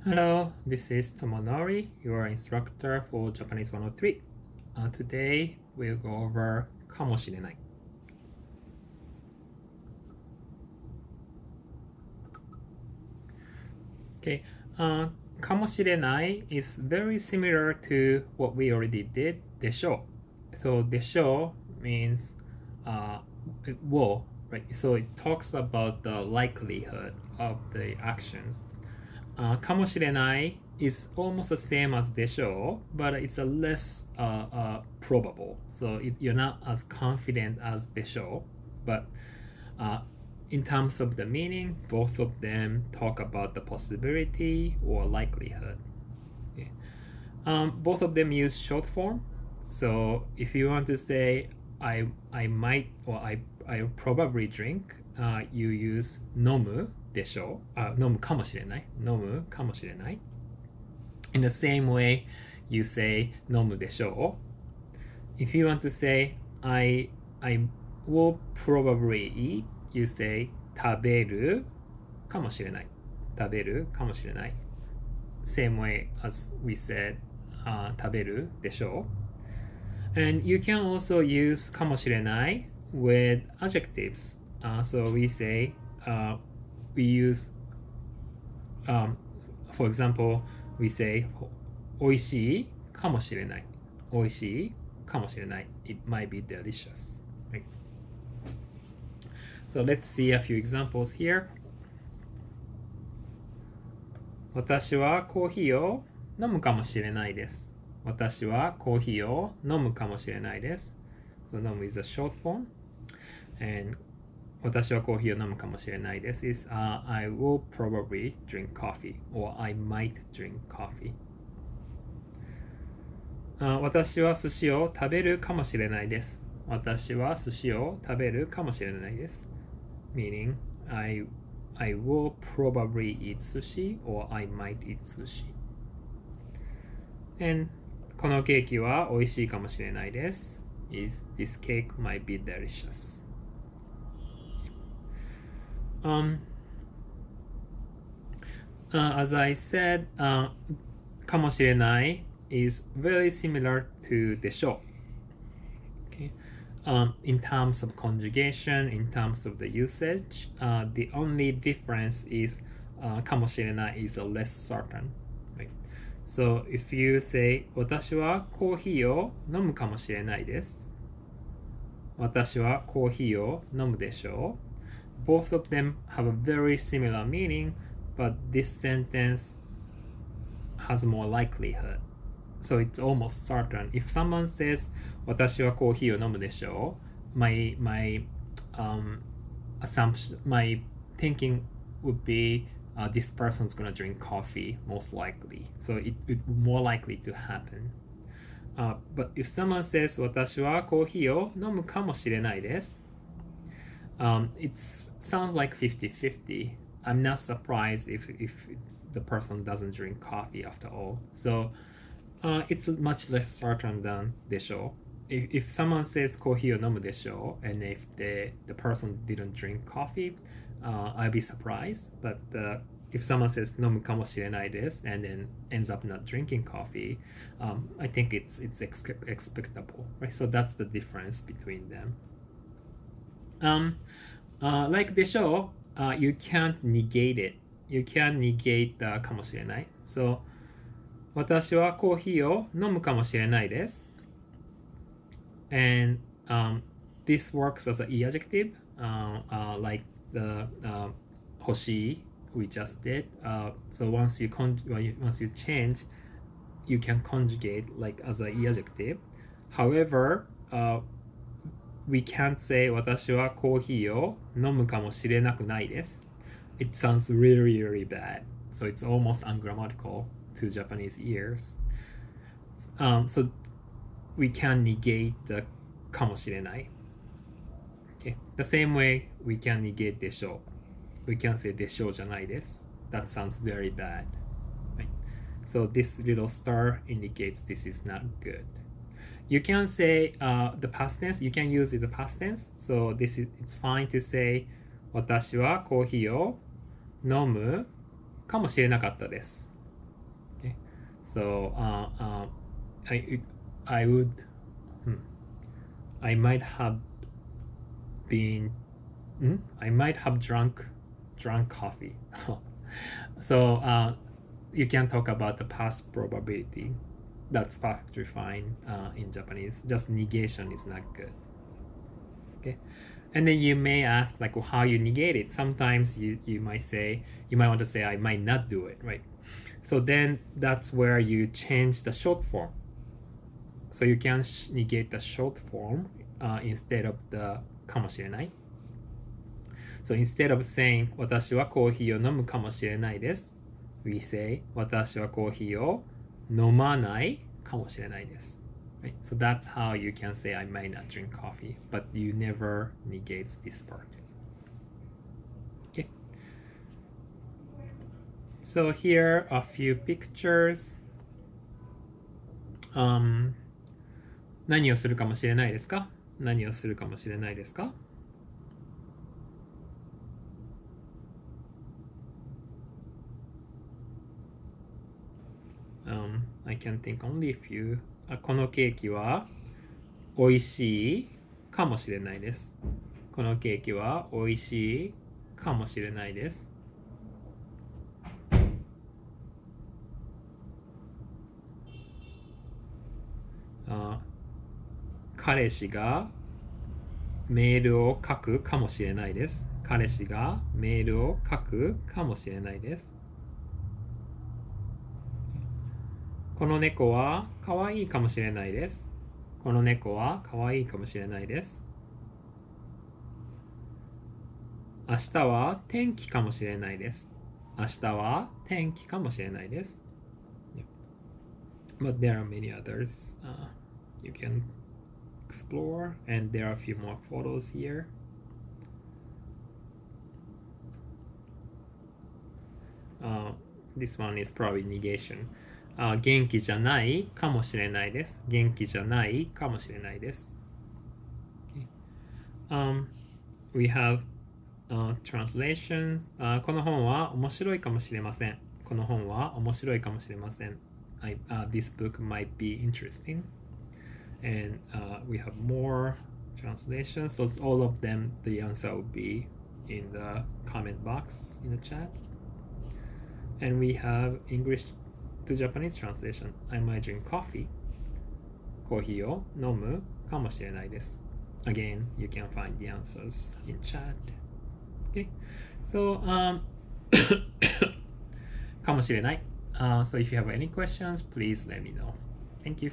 Hello, this is Tomonori, your instructor for Japanese 103. Today we'll go over かもしれない. Okay, かもしれない is very similar to what we already did, でしょう. So でしょう means will, right? So it talks about the likelihood of the actions. かもしれない is almost the same as でしょう, but it's a less probable. So you're not as confident as でしょう, but in terms of the meaning, both of them talk about the possibility or likelihood. Okay. Both of them use short form. So if you want to say I might or I probably drink, you use 飲むでしょう。飲むかもしれない。飲むかもしれない。In the same way, you say 飲むでしょう。If you want to say I will probably eat, you say 食べるかもしれない。食べるかもしれない。Same way as we said 食べるでしょう。And you can also use かもしれない with adjectives. So we say we use for example, we say 美味しいかもしれない。美味しいかもしれない。It might be delicious. Right? So let's see a few examples here. 私はコーヒーを飲むかもしれないです。私はコーヒーを飲むかもしれないです。So 飲む is a short form. And 私はコーヒーを飲むかもしれないです is I will probably drink coffee or I might drink coffee. 私は寿司を食べるかもしれないです。私は寿司を食べるかもしれないです。Meaning I will probably eat sushi or I might eat sushi. And このケーキは美味しいかもしれないです。is this cake might be delicious. As I said, かもしれない is very similar to でしょう。Okay? In terms of conjugation, in terms of the usage, the only difference is かもしれない is a less certain. Right? So if you say 私はコーヒーを飲むかもしれないです。私はコーヒーを飲むでしょう。Both of them have a very similar meaning, but this sentence has more likelihood. So it's almost certain. If someone says 私はコーヒーを飲むでしょう my assumption, my thinking would be this person's gonna drink coffee most likely. So it's more likely to happen. But if someone says 私はコーヒーを飲むかもしれないです it sounds like 50-50. I'm not surprised if the person doesn't drink coffee after all. So it's much less certain than でしょう. If someone says コーヒーを飲むでしょう and if the person didn't drink coffee, I'll be surprised. But if someone says 飲むかもしれないです and then ends up not drinking coffee, I think it's expectable. Right? So that's the difference between them. Like でしょう you can't negate it. You can't negate the かもしれない。So 私はコーヒーを飲むかもしれないです。And this works as an E adjective, like the 欲しい we just did. So once you change, you can conjugate like as an E adjective. However, we can't say 私はコーヒーを飲むかもしれなくないです。It sounds really, really bad. So it's almost ungrammatical to Japanese ears. So we can negate the かもしれない。Okay. The same way we can negate でしょう。We can say でしょうじゃないです。That sounds very bad. Right? So this little star indicates this is not good. You can say the past tense. You can use it as a past tense. So it's fine to say 私はコーヒーを飲むかもしれなかったです。So I would I might have been I might have drunk coffee. So you can talk about the past probability. That's perfectly fine in Japanese. Just negation is not good. Okay. And then you may ask like how you negate it. Sometimes you might want to say I might not do it, right? So then that's where you change the short form. So you can negate the short form instead of the かもしれない. So instead of saying 私はコーヒーを飲むかもしれないです, we say 私はコーヒーを飲まないかもしれないです. Right? So that's how you can say I might not drink coffee, but you never negates this part. Okay. So here are a few pictures. 何をするかもしれないですか? 何をするかもしれないですか? I can think only a few. このケーキは美味しいかもしれないです。このケーキは美味しいかもしれないです。彼氏がメールを書くかもしれないです。彼氏がメールを書くかもしれないです。この猫は可愛いかもしれないです。この猫は可愛いかもしれないです。明日は天気かもしれないです。明日は天気かもしれないです。But there are many others you can explore, and there are a few more photos here. This one is probably negation. 元気じゃないかもしれないです。元気じゃないかもしれないです。We have translations. この本は面白いかもしれません。この本は面白いかもしれません。This book might be interesting. And we have more translations. So all of them, the answer will be in the comment box in the chat. And we have English to Japanese translation. I might drink coffee. コーヒーを飲むかもしれないです。Again, you can find the answers in chat. Okay. So, かもしれない. So if you have any questions, please let me know. Thank you.